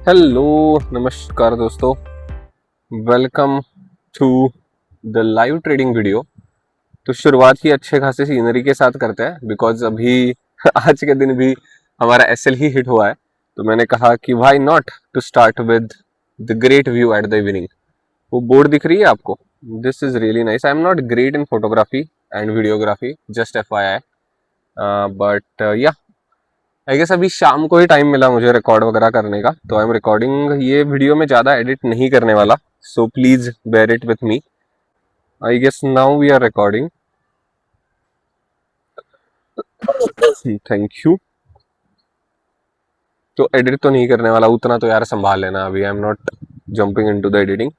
Hello नमस्कार दोस्तों, welcome to the live trading video. तो शुरुआत ही अच्छे खासे सीनरी के साथ करते हैं बिकॉज अभी आज के दिन भी हमारा एसएल ही हिट हुआ है। तो मैंने कहा कि why not to start with the great view at the evening. वो बोर्ड दिख रही है आपको? This is really nice. I am not great in photography and videography, just FYI, but yeah I guess अभी शाम को ही टाइम मिला मुझे रिकॉर्ड वगैरह करने का, तो आई एम रिकॉर्डिंग। ये वीडियो में ज़्यादा एडिट नहीं करने वाला, so please bear it with me. I guess now we are recording. Thank you. तो एडिट तो नहीं करने वाला, उतना तो यार संभाल लेना। अभी आई am not jumping into the editing.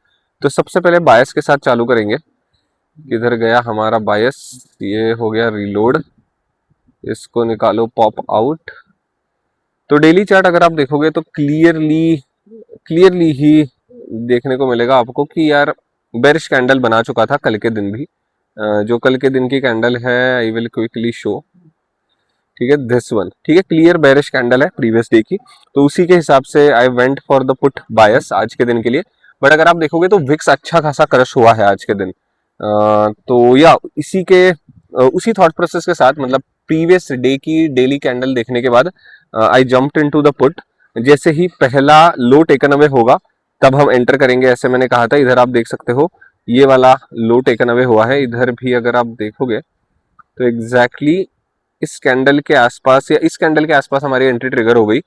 तो सबसे पहले बायस के साथ चालू करेंगे। किधर गया हमारा बायस? ये हो गया रीलोड, इसको निकालो पॉप आउट। तो डेली चार्ट अगर आप देखोगे तो क्लियरली ही देखने को मिलेगा आपको कि यार बेरिश कैंडल बना चुका था कल के दिन भी। जो कल के दिन की कैंडल है, आई विल क्विकली शो। ठीक है, दिस वन, ठीक है, क्लियर बेरिश कैंडल है प्रीवियस डे की। तो उसी के हिसाब से I went for the put bias आज के दिन के लिए। बट अगर आप देखोगे तो विक्स अच्छा खासा क्रश हुआ है आज के दिन। तो या उसी थॉट प्रोसेस के साथ, मतलब प्रीवियस डे की डेली कैंडल देखने के बाद आई जंप्ड इनटू द पुट। जैसे ही पहला लो टेकन अवे होगा तब हम एंटर करेंगे, ऐसे मैंने कहा था। इधर आप देख सकते हो ये वाला लो टेकन अवे हुआ है। इधर भी अगर आप देखोगे तो एग्जैक्टली इस कैंडल के आसपास या इस कैंडल के आसपास हमारी एंट्री ट्रिगर हो गई।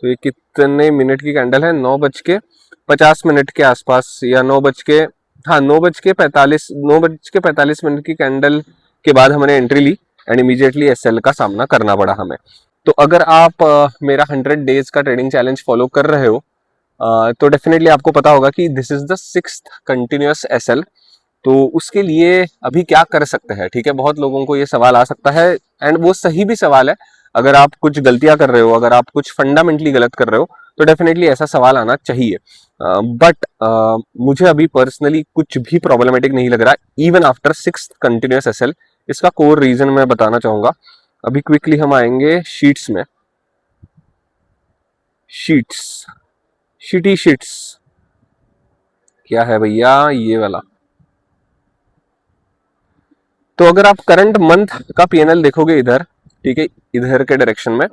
तो ये कितने मिनट की कैंडल है? 9:50 के आसपास, या 9:45 मिनट की कैंडल के बाद हमने एंट्री ली एंड इमीडिएटली एसएल का सामना करना पड़ा हमें। तो अगर आप मेरा 100 डेज का ट्रेडिंग चैलेंज फॉलो कर रहे हो तो डेफिनेटली आपको पता होगा कि this is the 6th continuous SL. तो उसके लिए अभी क्या कर सकते हैं? ठीक है, बहुत लोगों को ये सवाल आ सकता है एंड वो सही भी सवाल है। अगर आप कुछ गलतियां कर रहे हो, अगर आप कुछ फंडामेंटली गलत कर रहे हो, तो डेफिनेटली ऐसा सवाल आना चाहिए। बट मुझे अभी पर्सनली कुछ भी प्रॉब्लमेटिक नहीं लग रहा, even after 6th continuous SL. इसका कोर रीजन मैं बताना चाहूंगा। अभी क्विकली हम आएंगे शीट्स में। शीट्स क्या है भैया? ये वाला। तो अगर आप करंट मंथ का पीएनएल देखोगे इधर, ठीक है, इधर के डायरेक्शन में,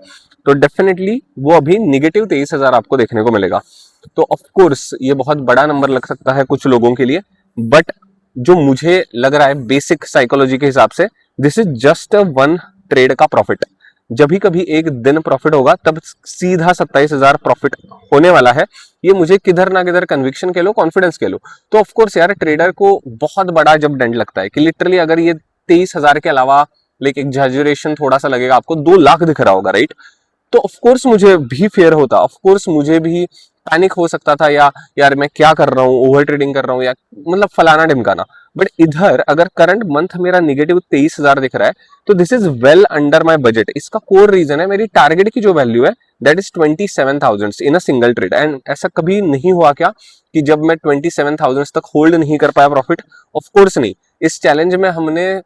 तो डेफिनेटली वो अभी निगेटिव 23,000 आपको देखने को मिलेगा। तो ऑफ कोर्स ये बहुत बड़ा नंबर लग सकता है कुछ लोगों के लिए, बट जो मुझे लग रहा है बेसिक साइकोलॉजी के हिसाब से, this is just one trade का प्रॉफिट। जब भी कभी एक दिन प्रॉफिट होगा तब सीधा 27,000 प्रॉफिट होने वाला है। ये मुझे किधर ना किधर कन्विक्शन कह लो, कॉन्फिडेंस कह लो। तो ऑफ कोर्स यार ट्रेडर को बहुत बड़ा जब डेंट लगता है कि लिटरली अगर ये 23,000 के अलावा लाइक एग्जैजुरेशन थोड़ा सा लगेगा आपको, 2 लाख दिख रहा होगा, राइट? तो ऑफ कोर्स मुझे भी फेयर होता, ऑफ कोर्स मुझे भी पैनिक हो सकता था, या यार मैं क्या कर रहा हूँ, ओवर ट्रेडिंग कर रहा हूँ, या मतलब फलाना ढिमकाना। बट इधर अगर करंट मंथ मेरा निगेटिव 23,000 दिख रहा है, तो this is well under my budget. इसका कोर रीजन है मेरी टारगेट की जो वैल्यू है, that is 27,000 in a single trade. And ऐसा कभी नहीं हुआ क्या कि जब मैं 27,000 तक होल्ड नहीं कर पाया प्रॉफिट? ऑफ कोर्स नहीं। इस चैलेंज में हमने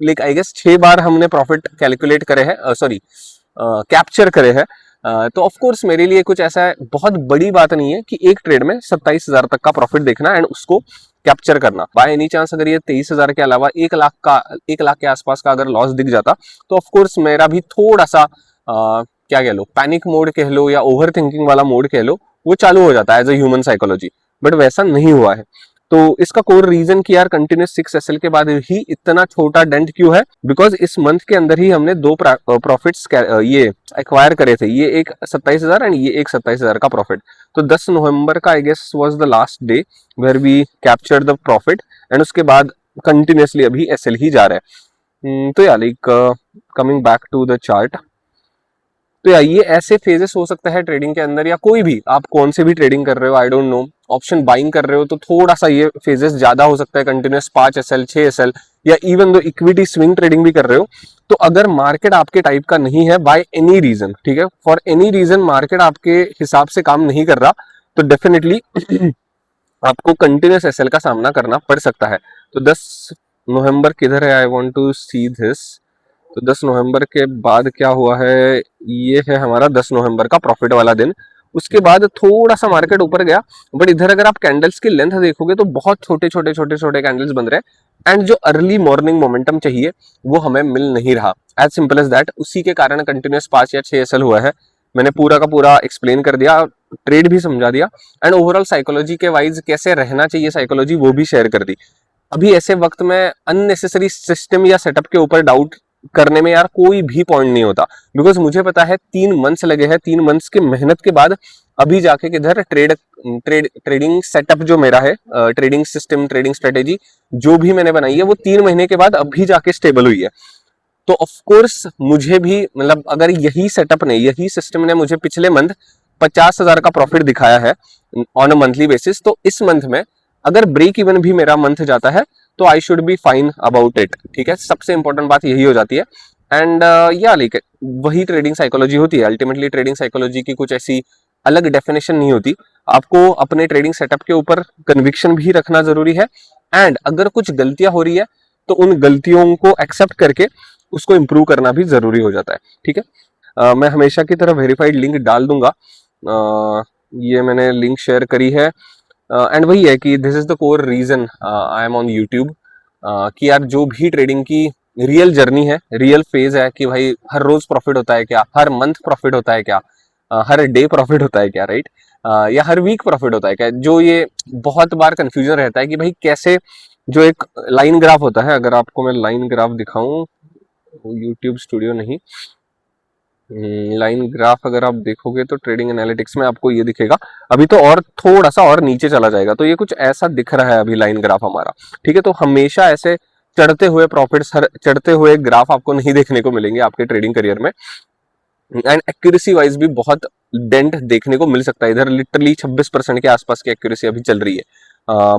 लाइक आई गेस 6 बार हमने प्रॉफिट कैलकुलेट करे हैं, सॉरी कैप्चर करे हैं। तो ऑफ कोर्स मेरे लिए कुछ ऐसा बहुत बड़ी बात नहीं है कि एक ट्रेड में 27,000 तक का प्रॉफिट देखना एंड उसको कैप्चर करना। बाय एनी चांस अगर ये 23,000 के अलावा 1 लाख के आसपास का अगर लॉस दिख जाता, तो ऑफ कोर्स मेरा भी थोड़ा सा क्या कह लो, पैनिक मोड कह लो या ओवर थिंकिंग वाला मोड कह लो, वो चालू हो जाता है as a human psychology. But वैसा नहीं हुआ है। तो इसका कोर रीजन कि यार कंटिन्यूस 6 एसएल के बाद ही इतना छोटा डेंट क्यों है? बिकॉज इस मंथ के अंदर ही हमने 2 प्रॉफिट्स ये एक्वायर करे थे। ये एक 27,000 एंड ये एक 27,000 का प्रॉफिट। तो 10 नवंबर का I guess was the last day where we capture the profit and उसके बाद कंटिन्यूसली अभी एसएल ही जा रहा है। तो यार like coming back to the chart, तो यार ये ऐसे फेजेस हो सकता है ट्रेडिंग के अंदर, या कोई भी आप कौन से भी ट्रेडिंग कर रहे हो, I don't know, option buying कर रहे हो तो थोड़ा सा ये फेजेस ज्यादा हो सकता है, कंटिन्यूस 5 एसएल 6 एसएल, या even though equity swing trading भी कर रहे हो। तो अगर मार्केट आपके टाइप का नहीं है बाय एनी रीजन, ठीक है, फॉर एनी रीजन मार्केट आपके हिसाब से काम नहीं कर रहा, तो डेफिनेटली आपको कंटिन्यूस एसएल का सामना करना पड़ सकता है। तो 10 नवंबर किधर है? I want to see this. तो 10 नवंबर के बाद क्या हुआ है, ये है हमारा 10 नवंबर का प्रॉफिट वाला दिन। उसके बाद थोड़ा सा मार्केट ऊपर गया, बट इधर अगर आप कैंडल्स की लेंथ देखोगे तो बहुत छोटे छोटे छोटे छोटे कैंडल्स बन रहे हैं, एंड जो अर्ली मॉर्निंग मोमेंटम चाहिए वो हमें मिल नहीं रहा, एज सिंपल एज दैट। उसी के कारण कंटिन्यूस 5 या 6 एसएल हुआ है। मैंने पूरा का पूरा एक्सप्लेन कर दिया, ट्रेड भी समझा दिया, एंड ओवरऑल साइकोलॉजी के वाइज कैसे रहना चाहिए साइकोलॉजी वो भी शेयर कर दी। अभी ऐसे वक्त में अननेसेसरी सिस्टम या सेटअप के ऊपर डाउट करने में यार कोई भी पॉइंट नहीं होता, बिकॉज मुझे पता है 3 मंथ्स लगे हैं, 3 मंथ्स की मेहनत के बाद अभी जाके किधर ट्रेडिंग सेटअप जो मेरा है, ट्रेडिंग सिस्टम, ट्रेडिंग स्ट्रेटेजी जो भी मैंने बनाई है वो 3 महीने के बाद अभी जाके स्टेबल हुई है। तो ऑफ कोर्स मुझे भी मतलब अगर यही सेटअप ने, यही सिस्टम ने मुझे पिछले मंथ 50,000 का प्रॉफिट दिखाया है ऑन अ मंथली बेसिस, तो इस मंथ में अगर ब्रेक इवन भी मेरा मंथ जाता है तो I should be fine about it. ठीक है, सबसे इंपॉर्टेंट बात यही हो जाती है। एंड या लाइक वही ट्रेडिंग साइकोलॉजी होती है अल्टीमेटली। ट्रेडिंग साइकोलॉजी की कुछ ऐसी अलग डेफिनेशन नहीं होती, आपको अपने ट्रेडिंग सेटअप के ऊपर कन्विक्शन भी रखना जरूरी है, एंड अगर कुछ गलतियां हो रही है तो उन गलतियों को एक्सेप्ट करके उसको इम्प्रूव करना भी जरूरी हो जाता है। ठीक है, मैं हमेशा की तरह वेरीफाइड लिंक डाल दूंगा, ये मैंने लिंक शेयर करी है, एंड वही है कि this is the core reason I am on YouTube, कि यार जो भी ट्रेडिंग की रियल जर्नी है, रियल फेज है कि भाई हर रोज प्रॉफिट होता है क्या, हर मंथ प्रॉफिट होता है क्या, हर डे प्रॉफिट होता है क्या, राइट, या हर वीक प्रॉफिट होता है क्या। जो ये बहुत बार कंफ्यूजन रहता है कि भाई कैसे, जो एक लाइन ग्राफ होता है, अगर आपको मैं लाइन ग्राफ दिखाऊं, यूट्यूब स्टूडियो नहीं, लाइन ग्राफ अगर आप देखोगे तो ट्रेडिंग एनालिटिक्स में आपको ये दिखेगा, अभी तो और थोड़ा सा और नीचे चला जाएगा, तो ये कुछ ऐसा दिख रहा है अभी लाइन ग्राफ हमारा। ठीक है, तो हमेशा ऐसे चढ़ते हुए प्रॉफिट्स, चढ़ते हुए ग्राफ आपको नहीं देखने को मिलेंगे आपके ट्रेडिंग करियर में, एंड एक्यूरेसी वाइज भी बहुत डेंट देखने को मिल सकता है। इधर लिटरली 26% के आसपास की एक्यूरेसी अभी चल रही है।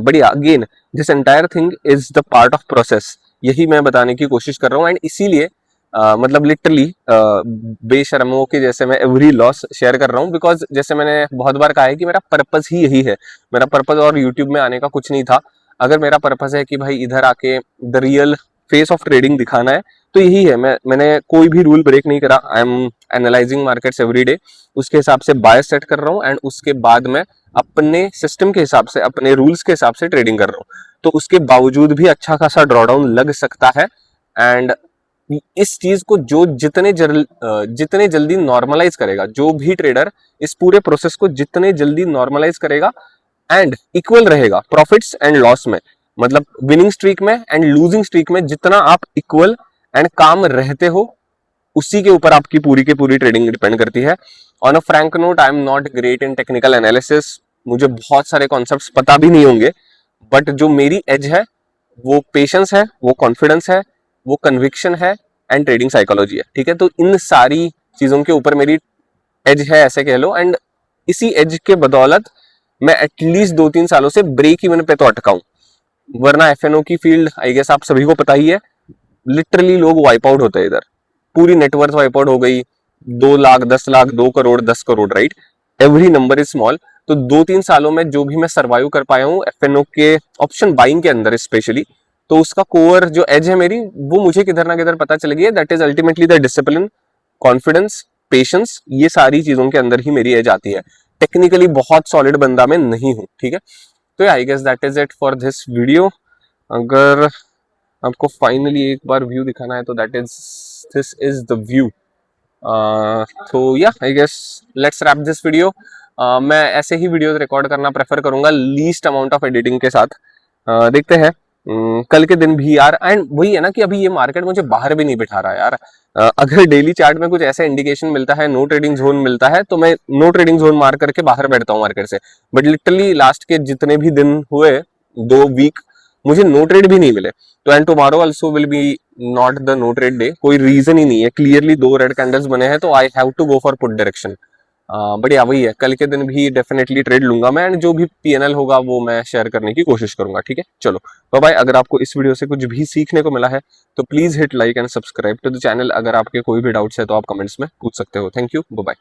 बढ़िया, again this entire thing is the part of process, यही मैं बताने की कोशिश कर रहा हूँ, एंड इसीलिए मतलब लिटरली बेशर्मों के जैसे मैं एवरी लॉस शेयर कर रहा हूँ, बिकॉज जैसे मैंने बहुत बार कहा है कि मेरा पर्पस ही यही है। मेरा पर्पस और यूट्यूब में आने का कुछ नहीं था। अगर मेरा पर्पस है कि भाई इधर आके the real face of trading दिखाना है तो यही है। मैंने कोई भी रूल ब्रेक नहीं करा। I am analysing markets every day, उसके हिसाब से बायस सेट कर रहा हूँ, एंड उसके बाद मैं अपने सिस्टम के हिसाब से, अपने रूल्स के हिसाब से ट्रेडिंग कर रहा हूँ। तो उसके बावजूद भी अच्छा खासा ड्रॉडाउन लग सकता है, एंड इस चीज को जो जितने जल्दी नॉर्मलाइज करेगा, जो भी ट्रेडर इस पूरे प्रोसेस को जितने जल्दी नॉर्मलाइज करेगा एंड इक्वल रहेगा प्रॉफिट्स एंड लॉस में, मतलब विनिंग स्ट्रीक में एंड लूजिंग स्ट्रीक में, जितना आप इक्वल एंड काम रहते हो उसी के ऊपर आपकी पूरी की पूरी ट्रेडिंग डिपेंड करती है। On a Frank note, I am not great in technical analysis, मुझे बहुत सारे कॉन्सेप्ट्स पता भी नहीं होंगे, बट जो मेरी एज है वो पेशेंस है, वो कॉन्फिडेंस है, वो कन्विक्शन है, एंड ट्रेडिंग साइकोलॉजी है। ठीक है, तो इन सारी चीजों के ऊपर मेरी एज है ऐसे कह लो, एंड इसी एज के बदौलत मैं एटलीस्ट 2-3 सालों से ब्रेक इवन पे तो अटका हूं, वरना एफएनओ की फील्ड आई गेस आप सभी को पता ही है, लिटरली लोग वाइप आउट होते हैं इधर, पूरी नेटवर्थ वाइप आउट हो गई, 2 lakh 10 lakh 2 crore 10 crore, right, every number is small. तो 2-3 सालों में जो भी मैं सर्वाइव कर पाया हूँ एफएनओ के ऑप्शन बाइंग के अंदर स्पेशली, तो उसका कोर जो एज है मेरी, वो मुझे किधर ना किधर पता चल गई है। That is ultimately the discipline, confidence, patience, ये सारी चीजों के अंदर ही मेरी एज आती है। टेक्निकली बहुत सॉलिड बंदा मैं नहीं हूँ। ठीक है, तो I guess that is it for this video. अगर आपको फाइनली एक बार व्यू दिखाना है तो दिस इज द व्यू। तो yeah I guess let's wrap this video. मैं ऐसे ही वीडियोस रिकॉर्ड करना प्रेफर करूंगा लीस्ट अमाउंट ऑफ एडिटिंग के साथ। देखते हैं कल के दिन भी यार, एंड वही है ना कि अभी ये मार्केट मुझे बाहर भी नहीं बिठा रहा यार। अगर डेली चार्ट में कुछ ऐसा इंडिकेशन मिलता है, नो ट्रेडिंग जोन मिलता है, तो मैं नो ट्रेडिंग जोन मार करके बाहर बैठता हूँ मार्केट से। बट लिटरली लास्ट के जितने भी दिन हुए 2 वीक, मुझे नो ट्रेड भी नहीं मिले। तो and tomorrow also will be not the no trade day, कोई रीजन ही नहीं है, क्लियरली 2 रेड कैंडल्स बने हैं, तो I have to go for put direction. बढ़िया, वही है, कल के दिन भी डेफिनेटली ट्रेड लूंगा मैं, एंड जो भी पीएनएल होगा वो मैं शेयर करने की कोशिश करूंगा। ठीक है, चलो बाय बाय। अगर आपको इस वीडियो से कुछ भी सीखने को मिला है तो please hit like and subscribe to the channel. अगर आपके कोई भी डाउट्स है तो आप कमेंट्स में पूछ सकते हो। Thank you, bye bye.